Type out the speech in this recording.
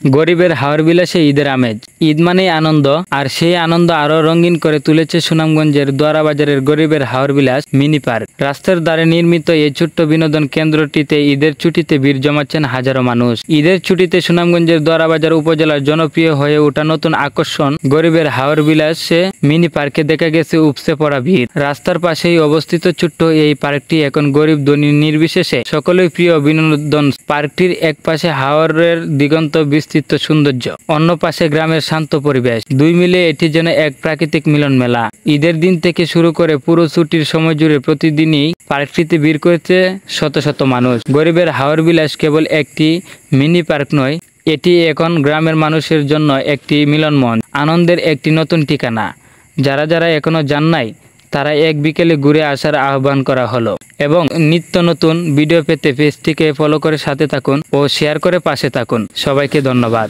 গরিবের হাওর বিলাসে ঈদের আমেজ। ঈদ মানেই আনন্দ, আর সেই আনন্দ আরো রঙিন করে তুলেছে সুনামগঞ্জের দোয়ারাবাজারের গরিবের হাওর বিলাস মিনি পার্ক। রাস্তার ধারে নির্মিত এই ছোট্ট বিনোদন কেন্দ্রটিতে ঈদের ছুটিতে ভিড় জমাচ্ছেন হাজারো মানুষ। ঈদের ছুটিতে সুনামগঞ্জের দোয়ারাবাজার উপজেলার জনপ্রিয় হয়ে ওঠা নতুন আকর্ষণ গরিবের হাওর বিলাসে মিনি পার্কে দেখা গেছে উপচে পড়া ভিড়। রাস্তার পাশেই অবস্থিত ছোট্ট এই পার্কটি এখন গরিব ধনী নির্বিশেষে সকলেই প্রিয় বিনোদন। পার্কটির এক পাশে হাওরের দিগন্ত বিস্তৃত সৌন্দর্য, অন্য পাশে গ্রামের শান্ত পরিবেশ, দুই মিলে এটি যেন এক প্রাকৃতিক মিলন মেলা। ঈদের দিন থেকে শুরু করে পুরো ছুটির সময় জুড়ে প্রতিদিনই পার্কটিতে ভিড় করেছে শত শত মানুষ। গরিবের হাওর বিলাস কেবল একটি মিনি পার্ক নয়, এটি এখন গ্রামের মানুষের জন্য একটি মিলন মঞ্চ, আনন্দের একটি নতুন ঠিকানা। যারা যারা এখনো যান নাই তারা এক বিকেলে ঘুরে আসার আহ্বান করা হলো। এবং নিত্য নতুন ভিডিও পেতে পেজটিকে ফলো করে সাথে থাকুন ও শেয়ার করে পাশে থাকুন। সবাইকে ধন্যবাদ।